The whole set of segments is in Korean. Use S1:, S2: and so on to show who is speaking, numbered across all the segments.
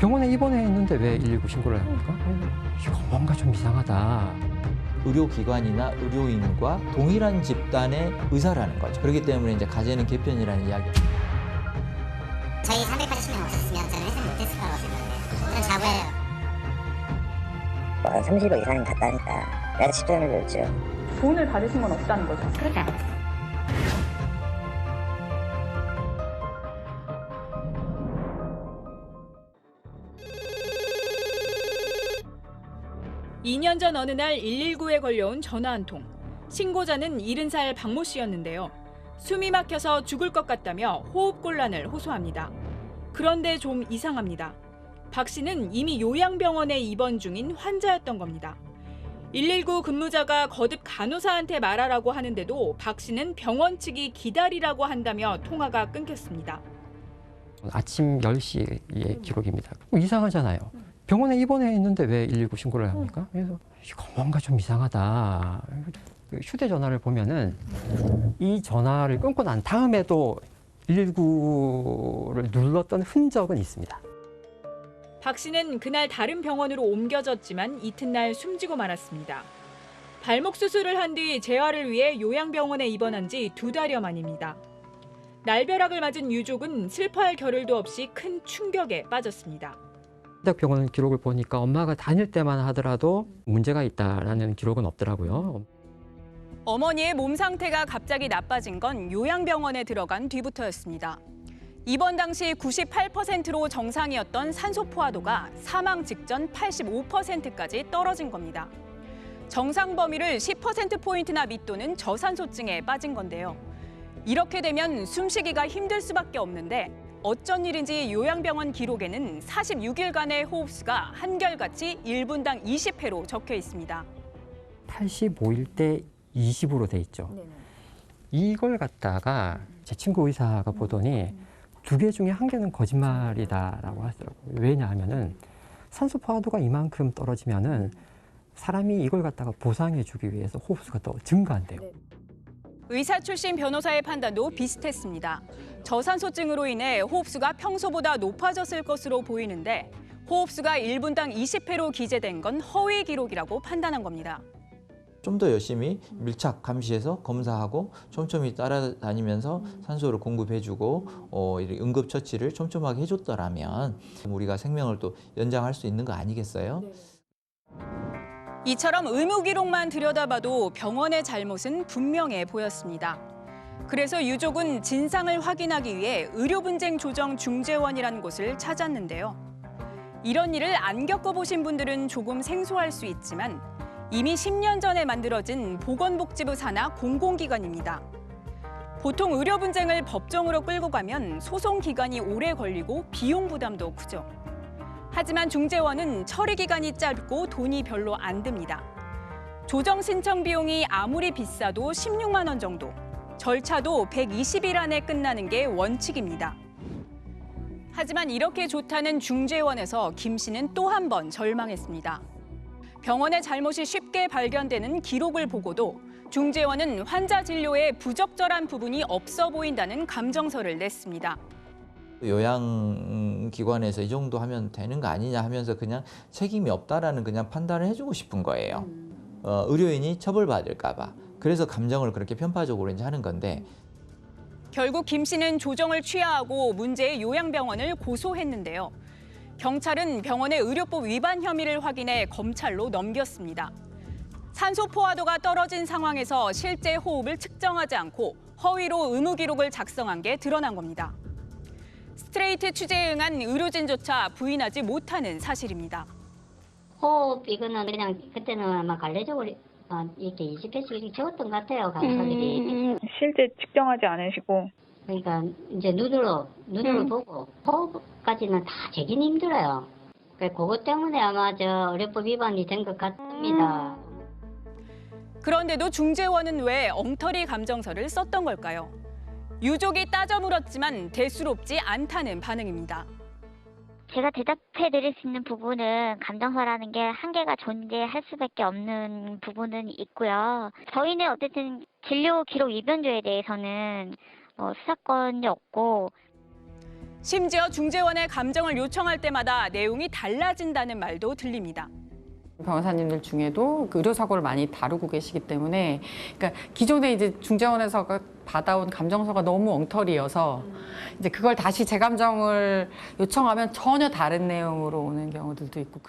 S1: 병원에 입원해 있는데 왜 119 신고를 합니까? 이거 뭔가 좀 이상하다.
S2: 의료기관이나 의료인과 동일한 집단의 의사라는 거죠. 그렇기 때문에 이제 가재는 개편이라는 이야기.
S3: 저희 380명 없었으면 저는 회생 못했을 거라고 생각해요. 저는 자부해요.
S4: 한 30억 이상은 갔다니까 내가 집전을 줬죠.
S5: 돈을 받으신 건 없다는 거죠?
S3: 그렇죠.
S6: 2년 전 어느 날 119에 걸려온 전화 한 통. 신고자는 70살 박모 씨였는데요. 숨이 막혀서 죽을 것 같다며 호흡곤란을 호소합니다. 그런데 좀 이상합니다. 박 씨는 이미 요양병원에 입원 중인 환자였던 겁니다. 119 근무자가 거듭 간호사한테 말하라고 하는데도 박 씨는 병원 측이 기다리라고 한다며 통화가 끊겼습니다.
S1: 아침 10시의 기록입니다. 이상하잖아요. 병원에 입원해 있는데 왜 119 신고를 합니까? 그래서 이거 뭔가 좀 이상하다. 휴대전화를 보면은 이 전화를 끊고 난 다음에도 119를 눌렀던 흔적은 있습니다.
S6: 박 씨는 그날 다른 병원으로 옮겨졌지만 이튿날 숨지고 말았습니다. 발목 수술을 한 뒤 재활을 위해 요양병원에 입원한 지 2달여 만입니다. 날벼락을 맞은 유족은 슬퍼할 겨를도 없이 큰 충격에 빠졌습니다.
S1: 대학병원 기록을 보니까 엄마가 다닐 때만 하더라도 문제가 있다라는 기록은 없더라고요.
S6: 어머니의 몸 상태가 갑자기 나빠진 건 요양병원에 들어간 뒤부터였습니다. 입원 당시 98%로 정상이었던 산소 포화도가 사망 직전 85%까지 떨어진 겁니다. 정상 범위를 10%포인트나 밑도는 저산소증에 빠진 건데요. 이렇게 되면 숨쉬기가 힘들 수밖에 없는데 어쩐 일인지 요양병원 기록에는 46일간의 호흡수가 한결같이 1분당 20회로 적혀 있습니다.
S1: 85일 때 20으로 돼 있죠. 이걸 갖다가 제 친구 의사가 보더니 2개 중에 1개는 거짓말이다라고 하더라고요. 왜냐하면은 산소 포화도가 이만큼 떨어지면은 사람이 이걸 갖다가 보상해주기 위해서 호흡수가 더 증가한대요.
S6: 의사 출신 변호사의 판단도 비슷했습니다. 저산소증으로 인해 호흡수가 평소보다 높아졌을 것으로 보이는데 호흡수가 1분당 20회로 기재된 건 허위 기록이라고 판단한 겁니다.
S2: 좀 더 열심히 밀착 감시해서 검사하고 촘촘히 따라다니면서 산소를 공급해주고 이렇게 응급처치를 촘촘하게 해줬더라면 우리가 생명을 또 연장할 수 있는 거 아니겠어요?
S6: 이처럼 의무 기록만 들여다봐도 병원의 잘못은 분명해 보였습니다. 그래서 유족은 진상을 확인하기 위해 의료분쟁조정중재원이라는 곳을 찾았는데요. 이런 일을 안 겪어보신 분들은 조금 생소할 수 있지만 이미 10년 전에 만들어진 보건복지부 산하 공공기관입니다. 보통 의료 분쟁을 법정으로 끌고 가면 소송 기간이 오래 걸리고 비용 부담도 크죠. 하지만 중재원은 처리 기간이 짧고 돈이 별로 안 듭니다. 조정 신청 비용이 아무리 비싸도 16만 원 정도, 절차도 120일 안에 끝나는 게 원칙입니다. 하지만 이렇게 좋다는 중재원에서 김 씨는 또 한 번 절망했습니다. 병원의 잘못이 쉽게 발견되는 기록을 보고도 중재원은 환자 진료에 부적절한 부분이 없어 보인다는 감정서를 냈습니다.
S2: 요양기관에서 이 정도 하면 되는 거 아니냐 하면서 그냥 책임이 없다라는 그냥 판단을 해주고 싶은 거예요. 의료인이 처벌받을까 봐. 그래서 감정을 그렇게 편파적으로 이제 하는 건데.
S6: 결국 김 씨는 조정을 취하하고 문제의 요양병원을 고소했는데요. 경찰은 병원의 의료법 위반 혐의를 확인해 검찰로 넘겼습니다. 산소 포화도가 떨어진 상황에서 실제 호흡을 측정하지 않고 허위로 의무 기록을 작성한 게 드러난 겁니다. 스트레이트 취재에 응한 의료진조차 부인하지 못하는 사실입니다.
S3: 호흡 이거는 그냥 그때는 아마 관례적으로 이렇게 20회씩 적었던 것 같아요, 간호사들이.
S5: 실제 측정하지 않으시고.
S3: 그러니까 이제 눈으로 보고 호흡까지는 다 재기는 힘들어요. 그것 때문에 아마 의료법 위반이 된 것 같습니다.
S6: 그런데도 중재원은 왜 엉터리 감정서를 썼던 걸까요? 유족이 따져 물었지만 대수롭지 않다는 반응입니다.
S7: 제가 대답해드릴 수 있는 부분은 감정서라는 게 한계가 존재할 수밖에 없는 부분은 있고요. 저희는 어쨌든 진료 기록 위변조에 대해서는 수사권이 없고.
S6: 심지어 중재원에 감정을 요청할 때마다 내용이 달라진다는 말도 들립니다.
S8: 변호사님들 중에도 그 의료사고를 많이 다루고 계시기 때문에, 그러니까 기존에 이제 중재원에서 받아온 감정서가 너무 엉터리여서 이제 그걸 다시 재감정을 요청하면 전혀 다른 내용으로 오는 경우들도 있고.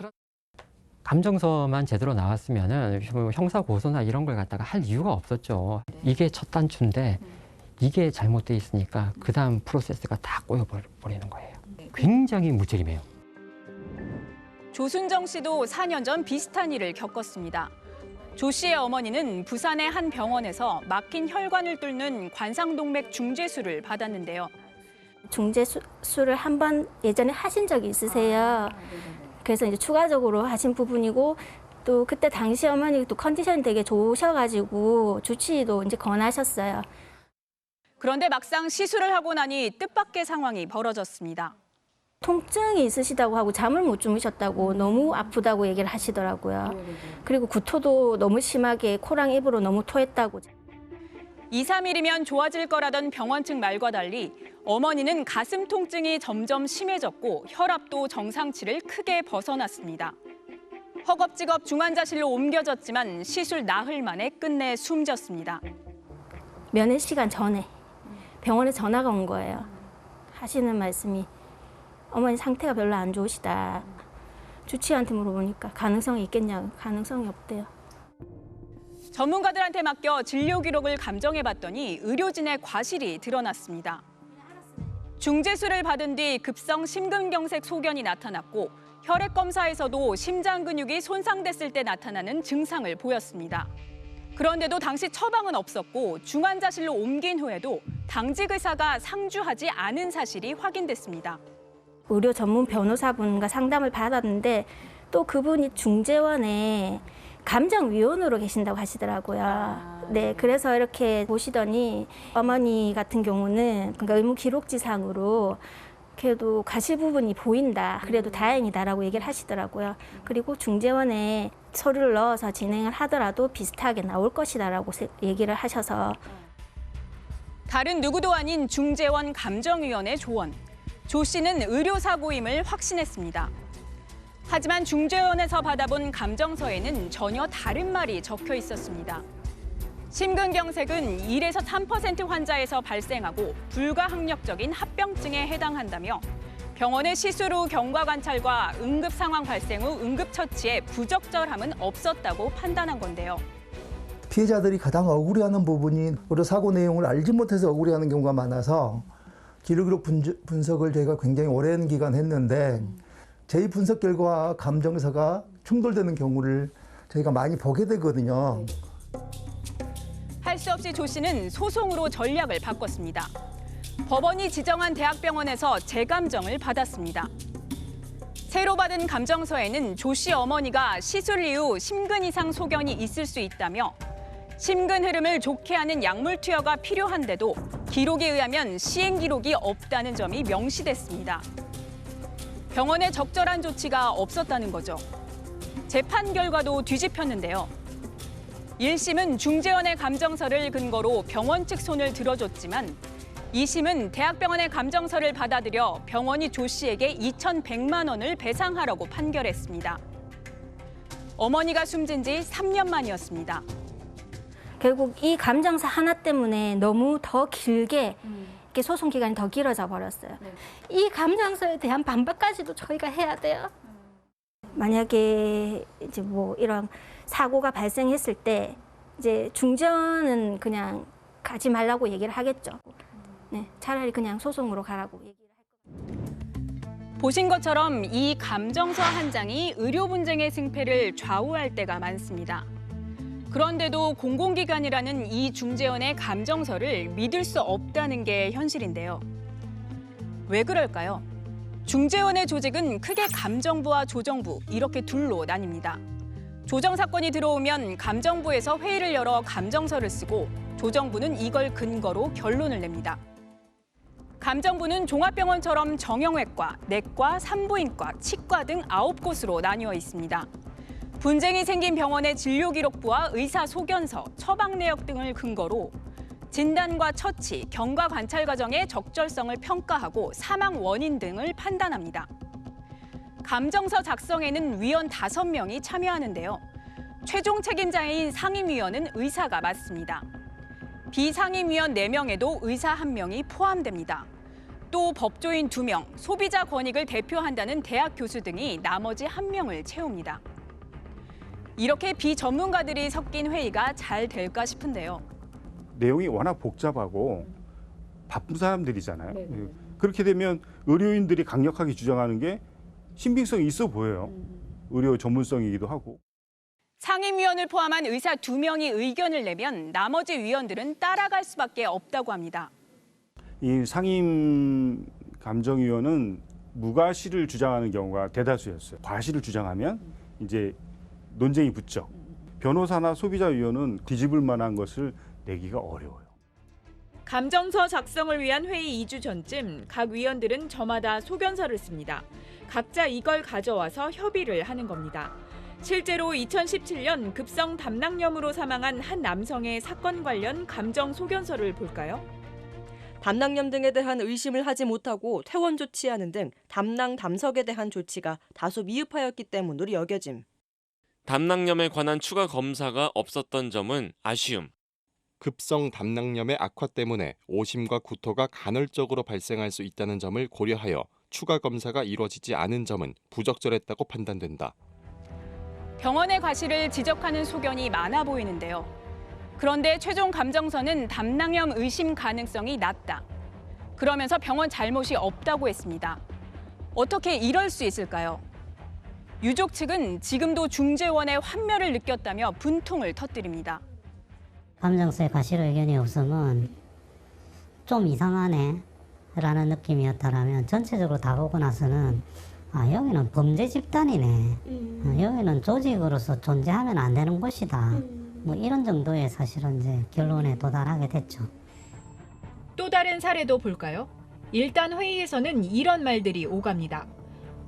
S1: 감정서만 제대로 나왔으면은 형사 고소나 이런 걸 갖다가 할 이유가 없었죠. 이게 첫 단추인데 이게 잘못돼 있으니까 그 다음 프로세스가 다 꼬여버리는 거예요. 굉장히 무책임해요.
S6: 조순정 씨도 4년 전 비슷한 일을 겪었습니다. 조 씨의 어머니는 부산의 한 병원에서 막힌 혈관을 뚫는 관상동맥 중재수를 받았는데요.
S9: 중재수를 한 번 예전에 하신 적이 있으세요. 그래서 이제 추가적으로 하신 부분이고, 또 그때 당시 어머니 또 컨디션이 되게 좋으셔가지고 주치의도 이제 권하셨어요.
S6: 그런데 막상 시술을 하고 나니 뜻밖의 상황이 벌어졌습니다.
S9: 통증이 있으시다고 하고 잠을 못 주무셨다고, 너무 아프다고 얘기를 하시더라고요. 그리고 구토도 너무 심하게 코랑 입으로 너무 토했다고.
S6: 2, 3일이면 좋아질 거라던 병원 측 말과 달리 어머니는 가슴 통증이 점점 심해졌고 혈압도 정상치를 크게 벗어났습니다. 허겁지겁 중환자실로 옮겨졌지만 시술 나흘 만에 끝내 숨졌습니다.
S9: 면회 시간 전에 병원에 전화가 온 거예요. 하시는 말씀이 어머니 상태가 별로 안 좋으시다. 주치의한테 물어보니까 가능성이 있겠냐고. 가능성이 없대요.
S6: 전문가들한테 맡겨 진료 기록을 감정해봤더니 의료진의 과실이 드러났습니다. 중재수를 받은 뒤 급성 심근경색 소견이 나타났고 혈액 검사에서도 심장 근육이 손상됐을 때 나타나는 증상을 보였습니다. 그런데도 당시 처방은 없었고 중환자실로 옮긴 후에도 당직 의사가 상주하지 않은 사실이 확인됐습니다.
S9: 의료 전문 변호사분과 상담을 받았는데 또 그분이 중재원에 감정위원으로 계신다고 하시더라고요. 네, 그래서 이렇게 보시더니 어머니 같은 경우는 그러니까 의무 기록지상으로 그래도 가실 부분이 보인다. 그래도 다행이다라고 얘기를 하시더라고요. 그리고 중재원에 서류를 넣어서 진행을 하더라도 비슷하게 나올 것이다라고 얘기를 하셔서.
S6: 다른 누구도 아닌 중재원 감정위원회 조원. 조 씨는 의료사고임을 확신했습니다. 하지만 중재원에서 받아본 감정서에는 전혀 다른 말이 적혀 있었습니다. 심근경색은 1에서 3% 환자에서 발생하고 불가항력적인 합병증에 해당한다며 병원의 시술 후 경과관찰과 응급 상황 발생 후 응급처치에 부적절함은 없었다고 판단한 건데요.
S10: 피해자들이 가장 억울해하는 부분이 의료사고 내용을 알지 못해서 억울해하는 경우가 많아서 기록 분석을 저희가 굉장히 오랜 기간 했는데 저희 분석 결과와 감정서가 충돌되는 경우를 저희가 많이 보게 되거든요.
S6: 할 수 없이 조 씨는 소송으로 전략을 바꿨습니다. 법원이 지정한 대학병원에서 재감정을 받았습니다. 새로 받은 감정서에는 조 씨 어머니가 시술 이후 심근 이상 소견이 있을 수 있다며 심근 흐름을 좋게 하는 약물 투여가 필요한데도 기록에 의하면 시행 기록이 없다는 점이 명시됐습니다. 병원에 적절한 조치가 없었다는 거죠. 재판 결과도 뒤집혔는데요. 1심은 중재원의 감정서를 근거로 병원 측 손을 들어줬지만 2심은 대학병원의 감정서를 받아들여 병원이 조 씨에게 2,100만 원을 배상하라고 판결했습니다. 어머니가 숨진 지 3년 만이었습니다.
S9: 결국 이 감정서 하나 때문에 너무 더 길게 이렇게 소송 기간이 더 길어져 버렸어요. 이 감정서에 대한 반박까지도 저희가 해야 돼요. 만약에 이제 뭐 이런 사고가 발생했을 때 이제 중재원은 그냥 가지 말라고 얘기를 하겠죠. 네, 차라리 그냥 소송으로 가라고 얘기를 할 거예요.
S6: 보신 것처럼 이 감정서 한 장이 의료 분쟁의 승패를 좌우할 때가 많습니다. 그런데도 공공기관이라는 이 중재원의 감정서를 믿을 수 없다는 게 현실인데요. 왜 그럴까요? 중재원의 조직은 크게 감정부와 조정부 이렇게 둘로 나뉩니다. 조정 사건이 들어오면 감정부에서 회의를 열어 감정서를 쓰고 조정부는 이걸 근거로 결론을 냅니다. 감정부는 종합병원처럼 정형외과, 내과, 산부인과, 치과 등 9곳으로 나뉘어 있습니다. 분쟁이 생긴 병원의 진료기록부와 의사소견서, 처방 내역 등을 근거로 진단과 처치, 경과 관찰 과정의 적절성을 평가하고 사망 원인 등을 판단합니다. 감정서 작성에는 위원 5명이 참여하는데요. 최종 책임자인 상임위원은 의사가 맡습니다. 비상임위원 4명에도 의사 1명이 포함됩니다. 또 법조인 2명, 소비자 권익을 대표한다는 대학 교수 등이 나머지 1명을 채웁니다. 이렇게 비전문가들이 섞인 회의가 잘 될까 싶은데요.
S11: 내용이 워낙 복잡하고 바쁜 사람들이잖아요. 그렇게 되면 의료인들이 강력하게 주장하는 게 신빙성이 있어 보여요. 의료 전문성이기도 하고.
S6: 상임위원을 포함한 의사 2명이 의견을 내면 나머지 위원들은 따라갈 수밖에 없다고 합니다.
S11: 이 상임 감정위원은 무과실을 주장하는 경우가 대다수였어요. 과실을 주장하면 이제 논쟁이 붙죠. 변호사나 소비자위원은 뒤집을 만한 것을 내기가 어려워요.
S12: 감정서 작성을 위한 회의 2주 전쯤 각 위원들은 저마다 소견서를 씁니다. 각자 이걸 가져와서 협의를 하는 겁니다. 실제로 2017년 급성 담낭염으로 사망한 한 남성의 사건 관련 감정 소견서를 볼까요?
S13: 담낭염 등에 대한 의심을 하지 못하고 퇴원 조치하는 등 담낭 담석에 대한 조치가 다소 미흡하였기 때문으로 여겨짐.
S14: 담낭염에 관한 추가 검사가 없었던 점은 아쉬움.
S15: 급성 담낭염의 악화 때문에 오심과 구토가 간헐적으로 발생할 수 있다는 점을 고려하여 추가 검사가 이루어지지 않은 점은 부적절했다고 판단된다.
S6: 병원의 과실을 지적하는 소견이 많아 보이는데요. 그런데 최종 감정서는 담낭염 의심 가능성이 낮다. 그러면서 병원 잘못이 없다고 했습니다. 어떻게 이럴 수 있을까요? 유족 측은 지금도 중재원의 환멸을 느꼈다며 분통을 터뜨립니다.
S3: 감정서에 과실 의견이 없으면 좀 이상하네 라는 느낌이었다면 전체적으로 다 보고 나서는 여기는 범죄 집단이네. 여기는 조직으로서 존재하면 안 되는 곳이다. 뭐 이런 정도의 사실은 이제 결론에 도달하게 됐죠.
S12: 또 다른 사례도 볼까요? 일단 회의에서는 이런 말들이 오갑니다.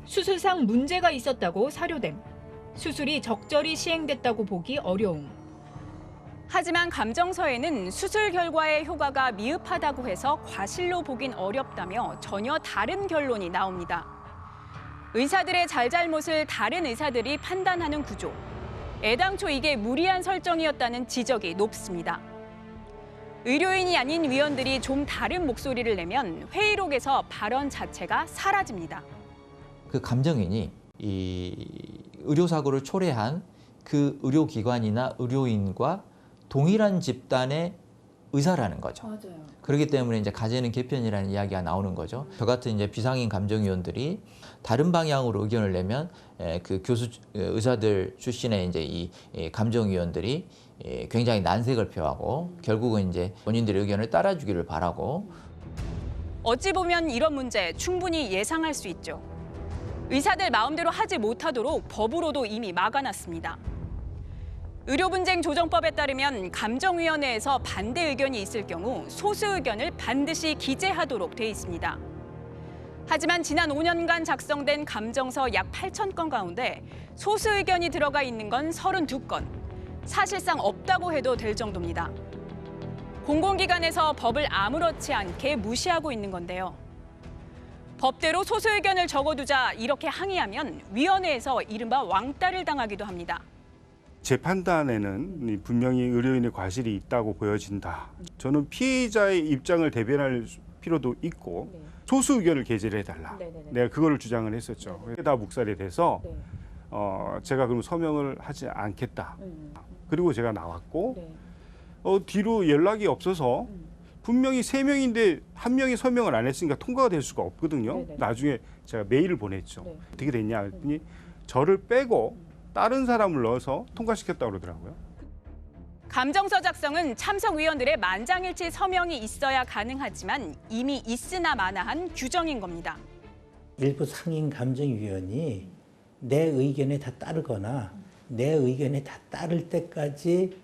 S12: 수술상 문제가 있었다고 사료됨. 수술이 적절히 시행됐다고 보기 어려움.
S6: 하지만 감정서에는 수술 결과의 효과가 미흡하다고 해서 과실로 보긴 어렵다며 전혀 다른 결론이 나옵니다. 의사들의 잘잘못을 다른 의사들이 판단하는 구조. 애당초 이게 무리한 설정이었다는 지적이 높습니다. 의료인이 아닌 위원들이 좀 다른 목소리를 내면 회의록에서 발언 자체가 사라집니다.
S2: 그 감정인이 이 의료사고를 초래한 그 의료기관이나 의료인과 동일한 집단의 의사라는 거죠.
S12: 맞아요.
S2: 그렇기 때문에 이제 가제는 개편이라는 이야기가 나오는 거죠. 저 같은 이제 비상임 감정위원들이 다른 방향으로 의견을 내면 그 의사들 출신의 이제 이 감정위원들이 굉장히 난색을 표하고 결국은 이제 본인들의 의견을 따라주기를 바라고.
S6: 어찌 보면 이런 문제 충분히 예상할 수 있죠. 의사들 마음대로 하지 못하도록 법으로도 이미 막아놨습니다. 의료분쟁조정법에 따르면 감정위원회에서 반대 의견이 있을 경우 소수 의견을 반드시 기재하도록 돼 있습니다. 하지만 지난 5년간 작성된 감정서 약 8,000건 가운데 소수 의견이 들어가 있는 건 32건. 사실상 없다고 해도 될 정도입니다. 공공기관에서 법을 아무렇지 않게 무시하고 있는 건데요. 법대로 소수 의견을 적어두자 이렇게 항의하면 위원회에서 이른바 왕따를 당하기도 합니다.
S11: 제 판단에는 분명히 의료인의 과실이 있다고 보여진다. 저는 피해자의 입장을 대변할 필요도 있고 소수 의견을 게재를 해달라. 내가 그거를 주장을 했었죠. 다 묵살이 돼서 제가 그럼 서명을 하지 않겠다. 그리고 제가 나왔고 뒤로 연락이 없어서 분명히 3명인데 1명이 서명을 안 했으니까 통과가 될 수가 없거든요. 나중에 제가 메일을 보냈죠. 어떻게 됐냐 했더니 저를 빼고 다른 사람을 넣어서 통과시켰다고 그러더라고요.
S6: 감정서 작성은 참석위원들의 만장일치 서명이 있어야 가능하지만 이미 있으나 마나한 규정인 겁니다.
S16: 일부 상임 감정위원이 내 의견에 다 따르거나 내 의견에 다 따를 때까지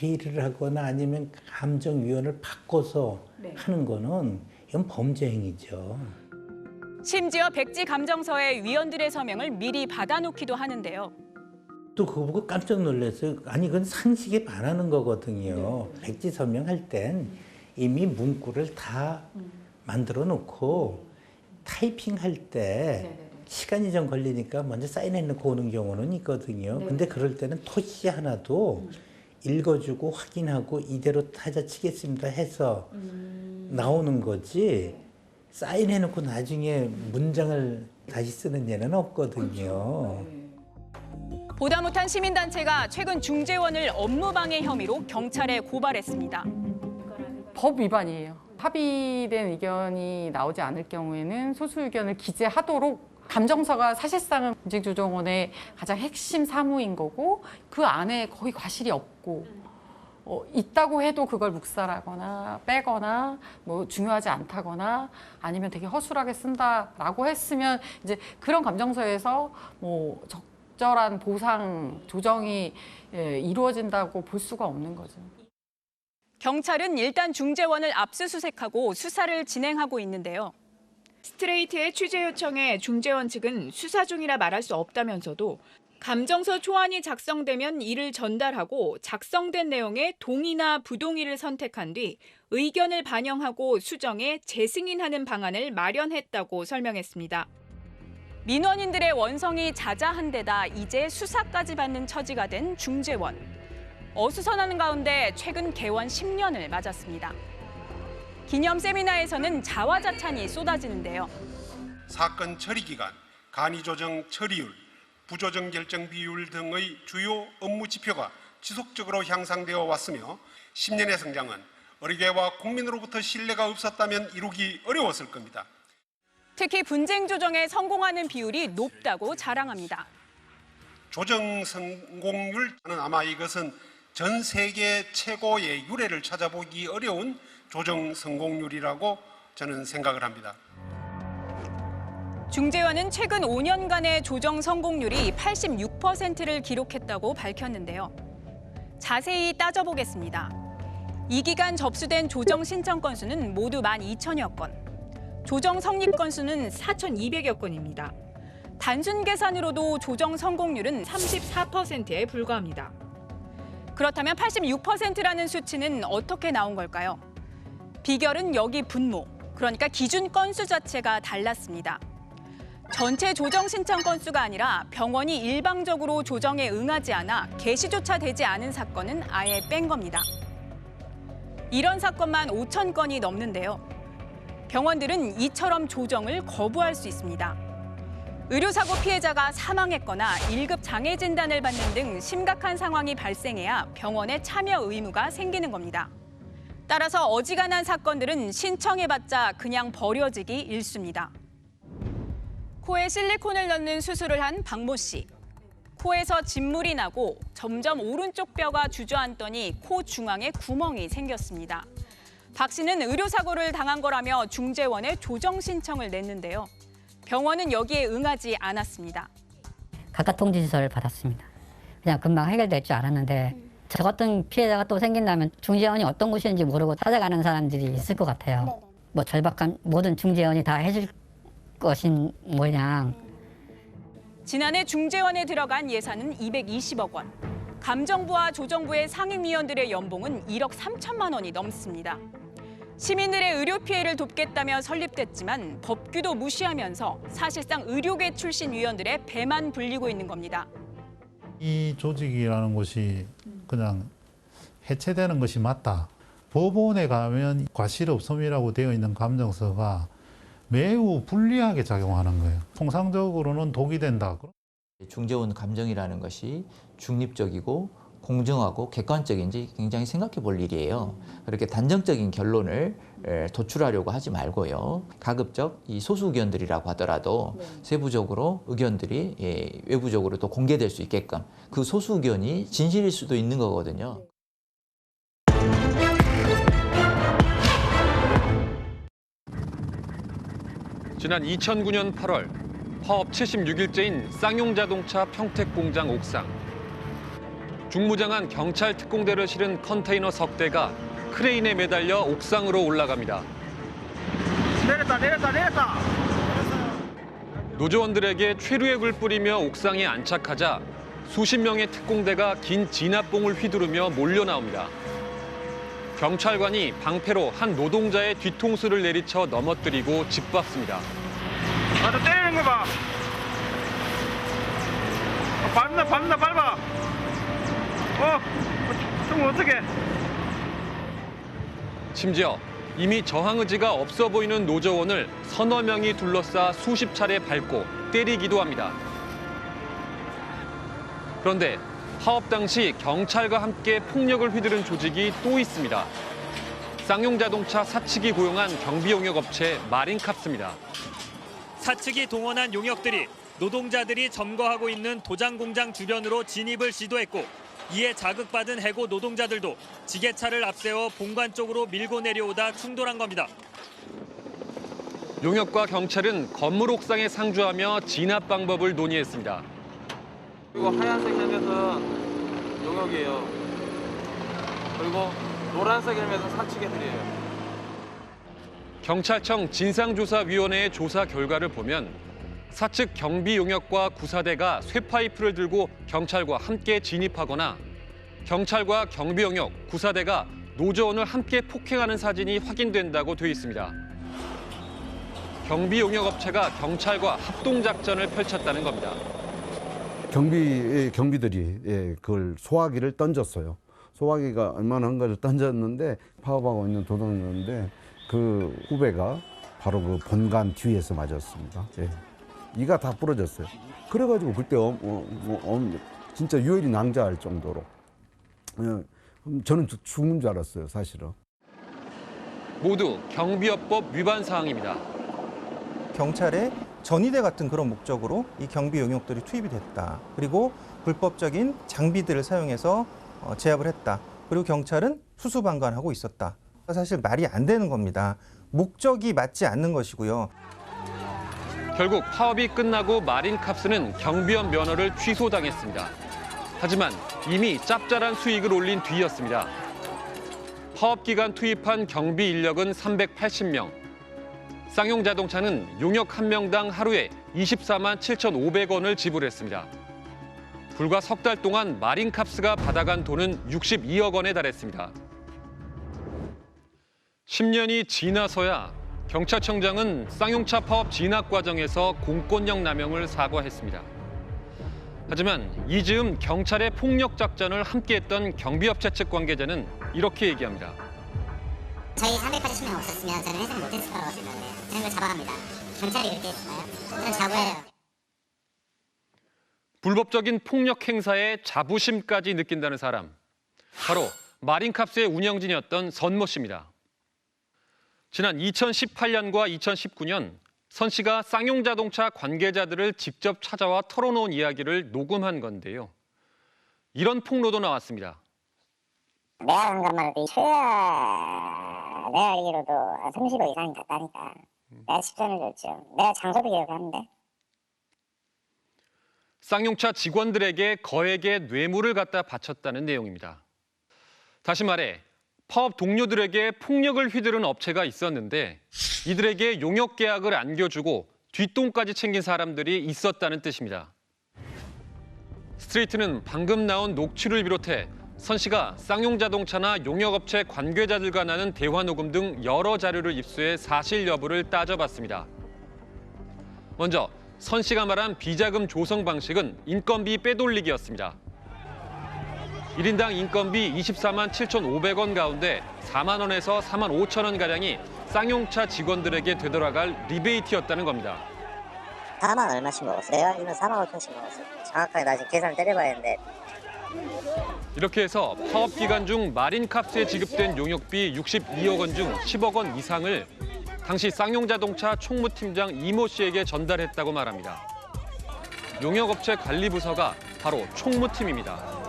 S16: 회의를 하거나 아니면 감정위원을 바꿔서 하는 거는 이건 범죄 행위죠.
S6: 심지어 백지 감정서에 위원들의 서명을 미리 받아놓기도 하는데요.
S16: 또 그거 보고 깜짝 놀랐어요. 아니 그건 상식에 반하는 거거든요. 백지 서명할 땐 이미 문구를 다 만들어 놓고 타이핑할 때 시간이 좀 걸리니까 먼저 사인해 놓고 오는 경우는 있거든요. 근데 그럴 때는 토시 하나도 읽어주고 확인하고 이대로 타자 치겠습니다 해서 나오는 거지, 사인해 놓고 나중에 문장을 다시 쓰는 예는 없거든요.
S6: 보다 못한 시민단체가 최근 중재원을 업무방해 혐의로 경찰에 고발했습니다.
S8: 법 위반이에요. 합의된 의견이 나오지 않을 경우에는 소수 의견을 기재하도록, 감정서가 사실상은 분쟁조정원의 가장 핵심 사무인 거고 그 안에 거의 과실이 없고 있다고 해도 그걸 묵살하거나 빼거나 뭐 중요하지 않다거나 아니면 되게 허술하게 쓴다라고 했으면 이제 그런 감정서에서 뭐 적절한 보상 조정이 이루어진다고 볼 수가 없는 거죠.
S6: 경찰은 일단 중재원을 압수수색하고 수사를 진행하고 있는데요.
S12: 스트레이트의 취재 요청에 중재원 측은 수사 중이라 말할 수 없다면서도 감정서 초안이 작성되면 이를 전달하고 작성된 내용에 동의나 부동의를 선택한 뒤 의견을 반영하고 수정해 재승인하는 방안을 마련했다고 설명했습니다.
S6: 민원인들의 원성이 자자한 데다 이제 수사까지 받는 처지가 된 중재원. 어수선하는 가운데 최근 개원 10년을 맞았습니다. 기념 세미나에서는 자화자찬이 쏟아지는데요.
S17: 사건 처리 기간, 간이 조정 처리율, 부조정 결정 비율 등의 주요 업무 지표가 지속적으로 향상되어 왔으며 10년의 성장은 의료계와 국민으로부터 신뢰가 없었다면 이루기 어려웠을 겁니다.
S6: 특히 분쟁 조정에 성공하는 비율이 높다고 자랑합니다.
S17: 조정 성공률, 저는 아마 이것은 전 세계 최고의 유례를 찾아보기 어려운 조정 성공률이라고 저는 생각을 합니다.
S6: 중재원은 최근 5년간의 조정 성공률이 86%를 기록했다고 밝혔는데요. 자세히 따져보겠습니다. 이 기간 접수된 조정 신청 건수는 모두 12,000여 건. 조정 성립 건수는 4,200여 건입니다. 단순 계산으로도 조정 성공률은 34%에 불과합니다. 그렇다면 86%라는 수치는 어떻게 나온 걸까요? 비결은 여기 분모, 그러니까 기준 건수 자체가 달랐습니다. 전체 조정 신청 건수가 아니라 병원이 일방적으로 조정에 응하지 않아 개시조차 되지 않은 사건은 아예 뺀 겁니다. 이런 사건만 5,000건이 넘는데요. 병원들은 이처럼 조정을 거부할 수 있습니다. 의료사고 피해자가 사망했거나 1급 장애 진단을 받는 등 심각한 상황이 발생해야 병원에 참여 의무가 생기는 겁니다. 따라서 어지간한 사건들은 신청해봤자 그냥 버려지기 일쑤입니다. 코에 실리콘을 넣는 수술을 한 박모 씨. 코에서 진물이 나고 점점 오른쪽 뼈가 주저앉더니 코 중앙에 구멍이 생겼습니다. 박 씨는 의료사고를 당한 거라며 중재원에 조정 신청을 냈는데요. 병원은 여기에 응하지 않았습니다.
S3: 각각 통지서를 받았습니다. 그냥 금방 해결될 줄 알았는데 저 같은 피해자가 또 생긴다면 중재원이 어떤 곳인지 모르고 찾아가는 사람들이 있을 것 같아요. 뭐 절박한 모든 중재원이 다 해줄 것인 모양.
S6: 지난해 중재원에 들어간 예산은 220억 원. 감정부와 조정부의 상임위원들의 연봉은 1억 3천만 원이 넘습니다. 시민들의 의료 피해를 돕겠다며 설립됐지만 법규도 무시하면서 사실상 의료계 출신 위원들의 배만 불리고 있는 겁니다.
S18: 이 조직이라는 것이 그냥 해체되는 것이 맞다. 법원에 가면 과실 없음이라고 되어 있는 감정서가 매우 불리하게 작용하는 거예요. 통상적으로는 독이 된다.
S2: 중재원 감정이라는 것이 중립적이고 공정하고 객관적인지 굉장히 생각해 볼 일이에요. 그렇게 단정적인 결론을 도출하려고 하지 말고요. 가급적 이 소수 의견들이라고 하더라도 세부적으로 의견들이 외부적으로 또 공개될 수 있게끔 그 소수 의견이 진실일 수도 있는 거거든요.
S19: 지난 2009년 8월 파업 76일째인 쌍용자동차 평택공장 옥상. 중무장한 경찰 특공대를 실은 컨테이너 석 대가 크레인에 매달려 옥상으로 올라갑니다.
S20: 내렸다.
S19: 노조원들에게 최루액을 뿌리며 옥상에 안착하자 수십 명의 특공대가 긴 진압봉을 휘두르며 몰려 나옵니다. 경찰관이 방패로 한 노동자의 뒤통수를 내리쳐 넘어뜨리고 짓밟습니다.
S20: 아, 저 때리는 거 봐. 밟아. 좀 어떡해.
S19: 심지어 이미 저항 의지가 없어 보이는 노조원을 서너 명이 둘러싸 수십 차례 밟고 때리기도 합니다. 그런데 파업 당시 경찰과 함께 폭력을 휘두른 조직이 또 있습니다. 쌍용자동차 사측이 고용한 경비용역업체 마린캅스입니다.
S21: 사측이 동원한 용역들이 노동자들이 점거하고 있는 도장 공장 주변으로 진입을 시도했고 이에 자극받은 해고 노동자들도 지게차를 앞세워 본관 쪽으로 밀고 내려오다 충돌한 겁니다.
S19: 용역과 경찰은 건물 옥상에 상주하며 진압 방법을 논의했습니다.
S22: 이거 하얀색 헬멧은 용역이에요. 그리고 노란색 헬멧은 사측 애들이에요.
S19: 경찰청 진상조사위원회의 조사 결과를 보면 사측 경비용역과 구사대가 쇠파이프를 들고 경찰과 함께 진입하거나 경찰과 경비용역, 구사대가 노조원을 함께 폭행하는 사진이 확인된다고 돼 있습니다. 경비용역업체가 경찰과 합동작전을 펼쳤다는 겁니다.
S23: 경비들이 그걸 소화기를 던졌어요. 소화기가 얼마나 걸 던졌는데 파업하고 있는 도둑이었는데 그 후배가 바로 그 본관 뒤에서 맞았습니다. 예. 이가 다 부러졌어요. 그래가지고 그때 진짜 유혈이 낭자할 정도로 저는 죽는 줄 알았어요, 사실은.
S19: 모두 경비업법 위반 사항입니다.
S24: 경찰의 전위대 같은 그런 목적으로 이 경비 용역들이 투입이 됐다. 그리고 불법적인 장비들을 사용해서 제압을 했다. 그리고 경찰은 수수방관하고 있었다. 사실 말이 안 되는 겁니다. 목적이 맞지 않는 것이고요.
S19: 결국 파업이 끝나고 마린캅스는 경비원 면허를 취소당했습니다. 하지만 이미 짭짤한 수익을 올린 뒤였습니다. 파업 기간 투입한 경비 인력은 380명. 쌍용자동차는 용역 한 명당 하루에 24만 7,500원을 지불했습니다. 불과 석 달 동안 마린캅스가 받아간 돈은 62억 원에 달했습니다. 10년이 지나서야 경찰청장은 쌍용차 파업 진압 과정에서 공권력 남용을 사과했습니다. 하지만 이 즈음 경찰의 폭력 작전을 함께했던 경비업체 측 관계자는 이렇게 얘기합니다.
S25: 저희 380명 없었으면 저는 회사를 못했을 거라고 생각해요. 저는 걸 자부합니다. 경찰이 그렇게 했을까요? 저는 자부해요.
S19: 불법적인 폭력 행사에 자부심까지 느낀다는 사람. 바로 마린캅스의 운영진이었던 선모 씨입니다. 지난 2018년과 2019년 선 씨가 쌍용자동차 관계자들을 직접 찾아와 털어놓은 이야기를 녹음한 건데요. 이런 폭로도 나왔습니다.
S4: 내가 한 것만 해도 최하 내가 알기로도 30억 이상이 갔다니까. 내가 직전을 줬죠. 내가 장소도 기억하는데.
S19: 쌍용차 직원들에게 거액의 뇌물을 갖다 바쳤다는 내용입니다. 다시 말해 파업 동료들에게 폭력을 휘두른 업체가 있었는데 이들에게 용역 계약을 안겨주고 뒷돈까지 챙긴 사람들이 있었다는 뜻입니다. 스트레이트는 방금 나온 녹취를 비롯해 선 씨가 쌍용자동차나 용역업체 관계자들과 나눈 대화 녹음 등 여러 자료를 입수해 사실 여부를 따져봤습니다. 먼저 선 씨가 말한 비자금 조성 방식은 인건비 빼돌리기였습니다. 1인당 인건비 24만 7,500원 가운데 4만 원에서 4만 5천 원가량이 쌍용차 직원들에게 되돌아갈 리베이트였다는 겁니다.
S4: 4만 얼마씩 먹었어? 내가 알기로는 4만 5천씩 먹었어. 정확하게 나 지금 계산을 때려봐야 했는데.
S19: 이렇게 해서 파업 기간 중 마린캅스에 지급된 용역비 62억 원 중 10억 원 이상을 당시 쌍용자동차 총무팀장 이모 씨에게 전달했다고 말합니다. 용역업체 관리부서가 바로 총무팀입니다.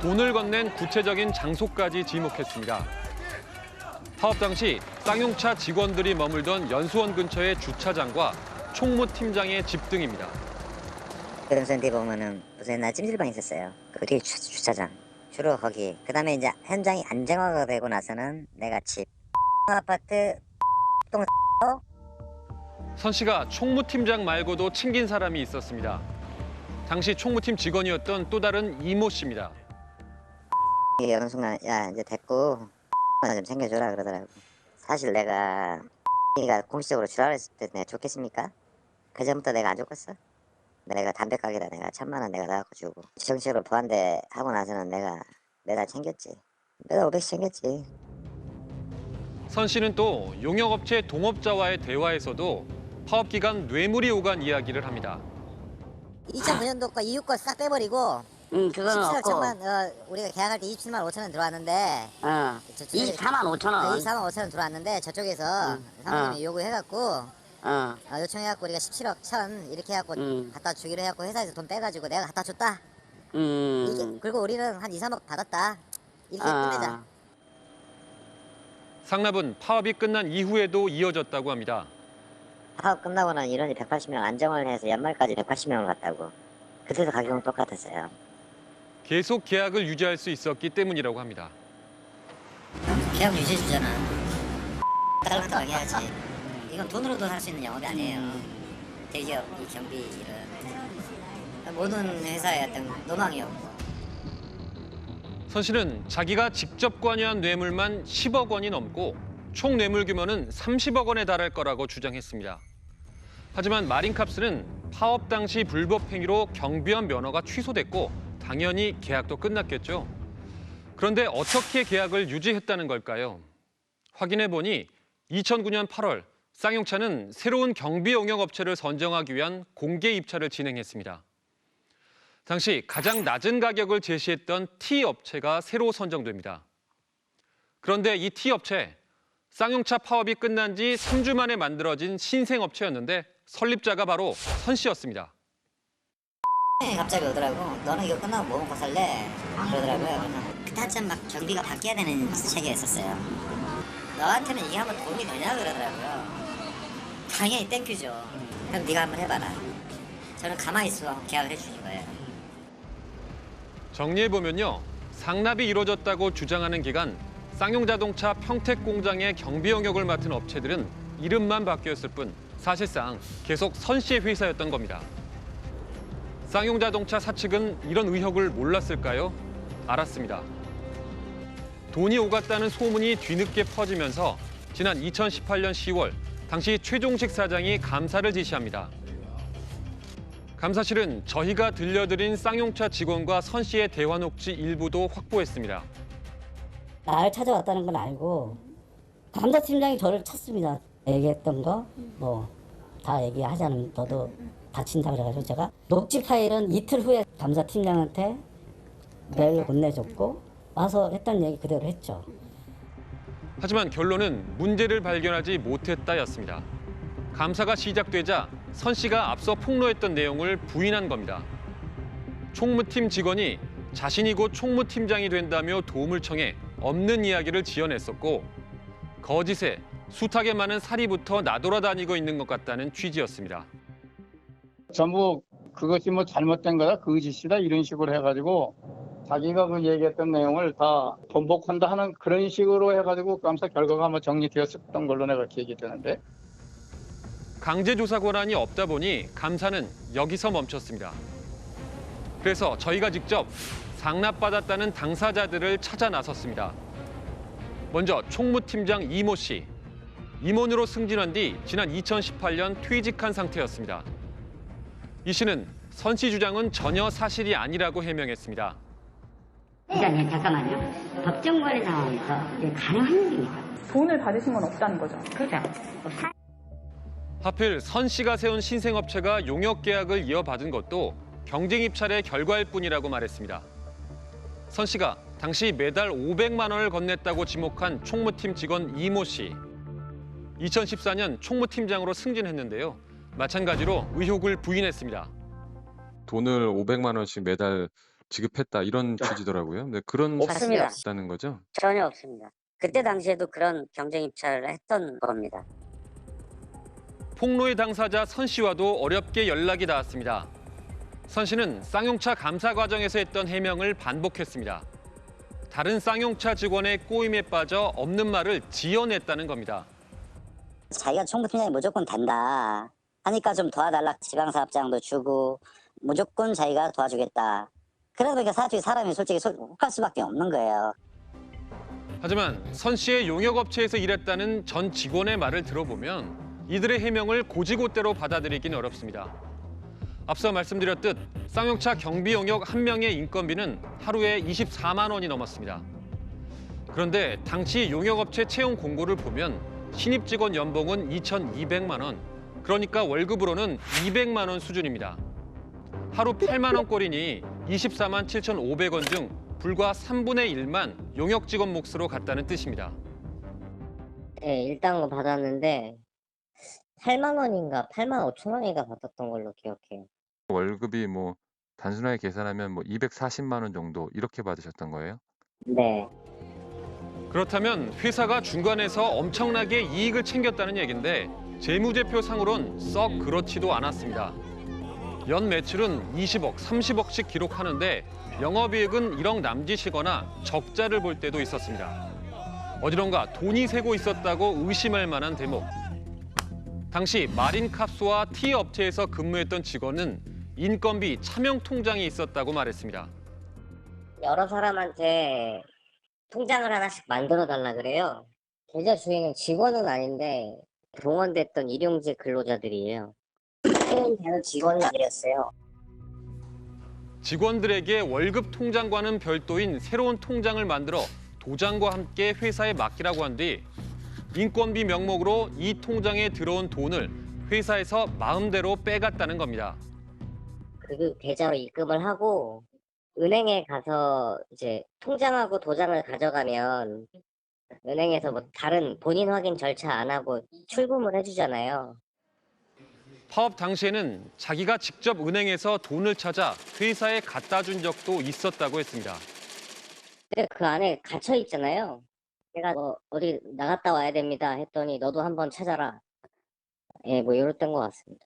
S19: 돈을 건넨 구체적인 장소까지 지목했습니다. 파업 당시 쌍용차 직원들이 머물던 연수원 근처의 주차장과 총무팀장의 집 등입니다.
S4: 교동선 뒤에 보면은 무슨 옛날 찜질방 있었어요. 그 뒤에 주차장. 주로 거기. 그다음에 이제 현장이 안정화가 되고 나서는 내가 집 아파트 똥
S19: 선 씨가 총무팀장 말고도 챙긴 사람이 있었습니다. 당시 총무팀 직원이었던 또 다른 이모 씨입니다.
S4: 어느 순간 야 이제 됐고 좀 챙겨줘라 그러더라고. 사실 내가 공식적으로 주라고 했을 때 내가 좋겠습니까? 그 전부터 내가 안 줬겠어? 내가 담배 가게다 내가 1,000만 원 내가 나갖고 주고 정식으로 보안대 하고 나서는 내가 매달 챙겼지. 매달 500씩 챙겼지.
S19: 선 씨는 또 용역업체 동업자와의 대화에서도 파업 기간 뇌물이 오간 이야기를 합니다.
S4: 2009년도 거 이후 거 싹 빼버리고
S1: 그거는
S4: 17억
S1: 없고.
S4: 천만 우리가 계약할 때 27만 5천 원 들어왔는데
S1: 24만 5천 원.
S4: 24만 5천 원 들어왔는데 저쪽에서 사모님이 요구해갖고 요청해갖고 우리가 17억 천 이렇게 해갖고 갖다 주기로 해갖고 회사에서 돈 빼가지고 내가 갖다 줬다. 그리고 우리는 한 2, 3억 받았다. 이렇게 끝내자.
S19: 상납은 파업이 끝난 이후에도 이어졌다고 합니다.
S4: 파업 끝나고는 인원이 180명 안정을 해서 연말까지 180명을 갔다고. 그때도 가격은 똑같았어요.
S19: 계속 계약을 유지할 수 있었기 때문이라고 합니다.
S4: 계약 유지해주잖아. 달라고 해야지. 이건 돈으로도 할 수 있는 영업이 아니에요. 대기업, 이 경비 일은 모든 회사의 어떤 노망이었고.
S19: 선 씨는 자기가 직접 관여한 뇌물만 10억 원이 넘고 총 뇌물 규모는 30억 원에 달할 거라고 주장했습니다. 하지만 마린캅스는 파업 당시 불법 행위로 경비원 면허가 취소됐고 당연히 계약도 끝났겠죠. 그런데 어떻게 계약을 유지했다는 걸까요? 확인해 보니 2009년 8월 쌍용차는 새로운 경비 용역업체를 선정하기 위한 공개 입찰을 진행했습니다. 당시 가장 낮은 가격을 제시했던 T업체가 새로 선정됩니다. 그런데 이 T업체, 쌍용차 파업이 끝난 지 3주 만에 만들어진 신생업체였는데 설립자가 바로 선 씨였습니다.
S4: 갑자기 오더라고. 너는 이거 끝나고 뭐 먹고 살래? 그러더라고요. 그때 한참 막 경비가 바뀌어야 되는 시기였었어요. 너한테는 이게 한번 도움이 되냐 그러더라고요. 당연히 땡큐죠. 그럼 네가 한번 해봐라. 저는 가만히 있어 계약을 해주신 거예요.
S19: 정리해보면요. 상납이 이루어졌다고 주장하는 기간 쌍용자동차 평택공장의 경비 영역을 맡은 업체들은 이름만 바뀌었을 뿐 사실상 계속 선 씨의 회사였던 겁니다. 쌍용자동차 사측은 이런 의혹을 몰랐을까요? 알았습니다. 돈이 오갔다는 소문이 뒤늦게 퍼지면서 지난 2018년 10월 당시 최종식 사장이 감사를 지시합니다. 감사실은 저희가 들려드린 쌍용차 직원과 선 씨의 대화 녹취 일부도 확보했습니다.
S3: 나를 찾아왔다는 건 알고 감사팀장이 저를 찾습니다. 얘기했던 거 뭐 다 얘기하자는 너도 다친다 그래가지고 제가 녹취 파일은 이틀 후에 감사팀장한테 메일로 건네줬고 와서 했던 얘기 그대로 했죠.
S19: 하지만 결론은 문제를 발견하지 못했다였습니다. 감사가 시작되자 선 씨가 앞서 폭로했던 내용을 부인한 겁니다. 총무팀 직원이 자신이 곧 총무팀장이 된다며 도움을 청해 없는 이야기를 지어냈었고 거짓에 숱하게 많은 사리부터 나돌아다니고 있는 것 같다는 취지였습니다.
S5: 전부 그것이 뭐 잘못된 거다, 거짓이다 이런 식으로 해가지고 자기가 그 얘기했던 내용을 다 번복한다 하는 그런 식으로 해가지고 감사 결과가 뭐 정리되었던 걸로 내가 기억이 되는데.
S19: 강제조사 권한이 없다 보니 감사는 여기서 멈췄습니다. 그래서 저희가 직접 상납받았다는 당사자들을 찾아 나섰습니다. 먼저 총무팀장 이모 씨. 임원으로 승진한 뒤 지난 2018년 퇴직한 상태였습니다. 이 씨는 선 씨 주장은 전혀 사실이 아니라고 해명했습니다.
S3: 그러니까 잠깐만요. 법정거래 상황에서 이게 가능한 일입니까?
S7: 돈을 받으신 건 없다는 거죠?
S3: 그렇죠.
S19: 하필 선 씨가 세운 신생업체가 용역 계약을 이어받은 것도 경쟁 입찰의 결과일 뿐이라고 말했습니다. 선 씨가 당시 매달 500만 원을 건넸다고 지목한 총무팀 직원 이모 씨. 2014년 총무팀장으로 승진했는데요. 마찬가지로 의혹을 부인했습니다.
S9: 돈을 500만 원씩 매달 지급했다 이런 취지더라고요. 근데 그런
S4: 없습니다.
S9: 사실이 없다는 거죠?
S4: 전혀 없습니다. 그때 당시에도 그런 경쟁 입찰을 했던 겁니다.
S19: 폭로의 당사자 선 씨와도 어렵게 연락이 닿았습니다. 선 씨는 쌍용차 감사 과정에서 했던 해명을 반복했습니다. 다른 쌍용차 직원의 꼬임에 빠져 없는 말을 지어냈다는 겁니다.
S4: 자기가 총무팀장이 무조건 된다 하니까 좀 도와달라 지방사업장도 주고 무조건 자기가 도와주겠다. 그러다 보니까 사람이 솔직히 혹할 수밖에 없는 거예요.
S19: 하지만 선 씨의 용역업체에서 일했다는 전 직원의 말을 들어보면 이들의 해명을 고지고대로 받아들이긴 어렵습니다. 앞서 말씀드렸듯 쌍용차 경비 용역 한 명의 인건비는 하루에 24만 원이 넘었습니다. 그런데 당시 용역업체 채용 공고를 보면 신입 직원 연봉은 2,200만 원, 그러니까 월급으로는 200만 원 수준입니다. 하루 8만 원꼴이니 24만 7,500원 중 불과 3분의 1만 용역 직원 몫으로 갔다는 뜻입니다.
S1: 네, 일당은 받았는데 8만 원인가 8만 5천 원인가 받았던 걸로 기억해요.
S9: 월급이 뭐 단순하게 계산하면 뭐 240만 원 정도 이렇게 받으셨던 거예요?
S1: 네.
S19: 그렇다면 회사가 중간에서 엄청나게 이익을 챙겼다는 얘긴데 재무제표상으론 썩 그렇지도 않았습니다. 연 매출은 20억, 30억씩 기록하는데 영업이익은 1억 남짓이거나 적자를 볼 때도 있었습니다. 어디론가 돈이 새고 있었다고 의심할 만한 대목. 당시 마린캅스와 티 업체에서 근무했던 직원은 인건비 차명 통장이 있었다고 말했습니다.
S1: 여러 사람한테 통장을 하나씩 만들어 달라 그래요. 계좌 주인은 직원은 아닌데 동원됐던 일용직 근로자들이에요. 다른 직원은 아니었어요.
S19: 직원들에게 월급 통장과는 별도인 새로운 통장을 만들어 도장과 함께 회사에 맡기라고 한 뒤 인건비 명목으로 이 통장에 들어온 돈을 회사에서 마음대로 빼갔다는 겁니다.
S1: 그 계좌로 입금을 하고 은행에 가서 이제 통장하고 도장을 가져가면 은행에서 뭐 다른 본인 확인 절차 안 하고 출금을 해주잖아요.
S19: 파업 당시에는 자기가 직접 은행에서 돈을 찾아 회사에 갖다 준 적도 있었다고 했습니다.
S1: 근데 그 안에 갇혀 있잖아요. 제가 뭐 어디 나갔다 와야 됩니다 했더니 너도 한번 찾아라. 예, 뭐 이랬던 것 같습니다.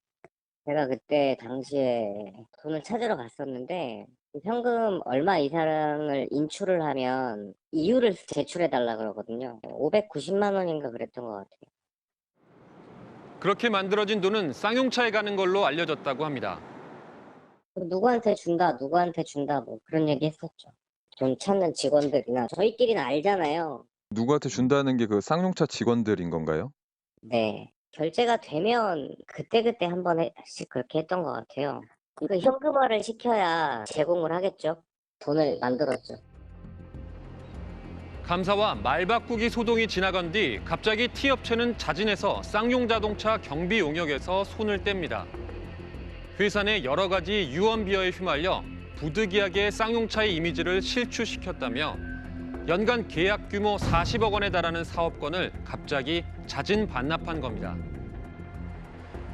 S1: 제가 그때 당시에 돈을 찾으러 갔었는데 현금 얼마 이상을 인출을 하면 이유를 제출해 달라 그러거든요. 590만 원인가 그랬던 것 같아요.
S19: 그렇게 만들어진 돈은 쌍용차에 가는 걸로 알려졌다고 합니다.
S1: 누구한테 준다 뭐 그런 얘기 했었죠. 돈 찾는 직원들이나 저희끼리는 알잖아요.
S9: 누구한테 준다는 게 그 쌍용차 직원들인 건가요?
S1: 네. 결제가 되면 그때그때 한 번씩 그렇게 했던 것 같아요. 그 현금화를 시켜야 제공을 하겠죠. 돈을 만들었죠.
S19: 감사와 말바꾸기 소동이 지나간 뒤 갑자기 티 업체는 자진해서 쌍용자동차 경비 용역에서 손을 뗍니다. 회사 내 여러 가지 유언비어에 휘말려 부득이하게 쌍용차의 이미지를 실추시켰다며 연간 계약 규모 40억 원에 달하는 사업권을 갑자기 자진 반납한 겁니다.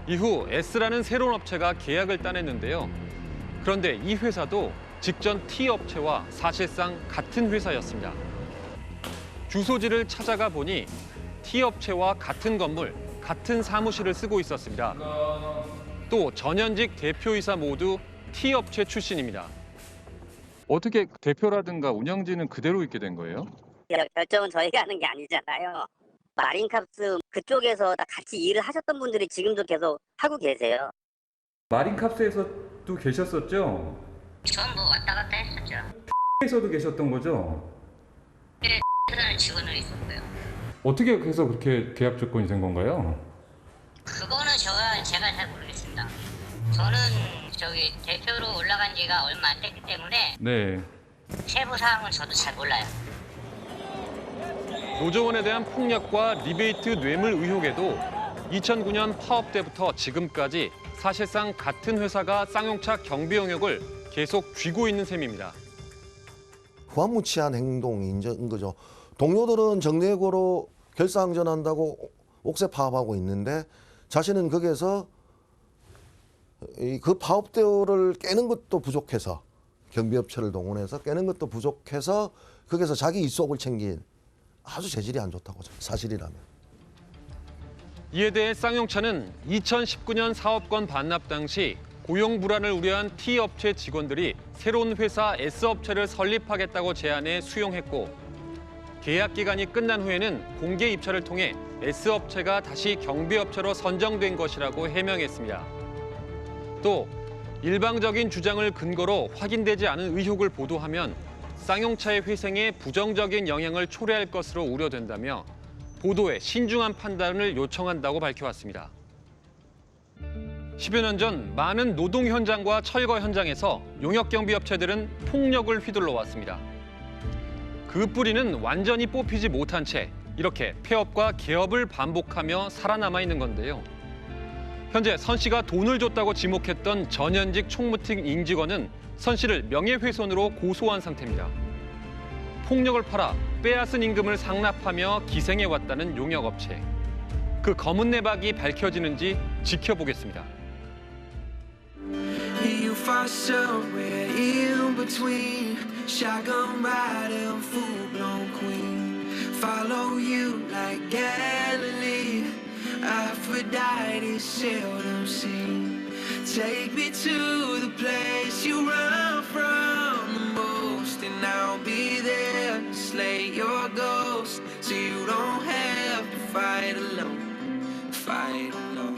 S19: 이후 S라는 새로운 업체가 계약을 따냈는데요. 그런데 이 회사도 직전 T 업체와 사실상 같은 회사였습니다. 주소지를 찾아가 보니 T 업체와 같은 건물, 같은 사무실을 쓰고 있었습니다. 또 전현직 대표이사 모두 T 업체 출신입니다.
S9: 어떻게 대표라든가 운영진은 그대로 있게 된 거예요?
S1: 결정은 저희가 하는 게 아니잖아요. 마린캅스 그쪽에서 같이 일을 하셨던 분들이 지금도 계속 하고 계세요.
S10: 마린캅스에서도 계셨었죠?
S25: 전 뭐 왔다 갔다 했었죠.
S10: 에서도 계셨던 거죠?
S25: 네, 라는 직원으로 있었고요.
S10: 어떻게 해서 그렇게 계약 조건이 된 건가요?
S25: 그거는 제가 잘 모르겠습니다. 저는 대표로 올라간 지가 얼마 안 됐기 때문에
S10: 네.
S25: 세부 사항은 저도 잘 몰라요.
S19: 노조원에 대한 폭력과 리베이트 뇌물 의혹에도 2009년 파업 때부터 지금까지 사실상 같은 회사가 쌍용차 경비 용역을 계속 쥐고 있는 셈입니다.
S11: 후한무치한 행동인 거죠. 동료들은 정례고로 결사항전한다고 옥새 파업하고 있는데 자신은 거기에서 그 파업대우를 깨는 것도 부족해서 경비업체를 동원해서 깨는 것도 부족해서 거기서 자기 이속을 챙긴 아주 재질이 안 좋다고 사실이라면.
S19: 이에 대해 쌍용차는 2019년 사업권 반납 당시 고용 불안을 우려한 T 업체 직원들이 새로운 회사 S 업체를 설립하겠다고 제안해 수용했고 계약 기간이 끝난 후에는 공개 입찰을 통해 S 업체가 다시 경비업체로 선정된 것이라고 해명했습니다. 또 일방적인 주장을 근거로 확인되지 않은 의혹을 보도하면 쌍용차의 회생에 부정적인 영향을 초래할 것으로 우려된다며 보도에 신중한 판단을 요청한다고 밝혀왔습니다. 10여 년 전 많은 노동 현장과 철거 현장에서 용역경비업체들은 폭력을 휘둘러 왔습니다. 그 뿌리는 완전히 뽑히지 못한 채 이렇게 폐업과 개업을 반복하며 살아남아 있는 건데요. 현재 선 씨가 돈을 줬다고 지목했던 전현직 총무팀 임직원은 선 씨를 명예훼손으로 고소한 상태입니다. 폭력을 팔아 빼앗은 임금을 상납하며 기생해왔다는 용역업체. 그 검은 내박이 밝혀지는지 지켜보겠습니다.
S8: You find somewhere in between, shotgun rider, full-blown queen. Follow you like Galilee, Aphrodite seldom seen. Take me to the place you run from the most, and I'll be there to slay your ghost, so you don't have to fight alone, fight alone.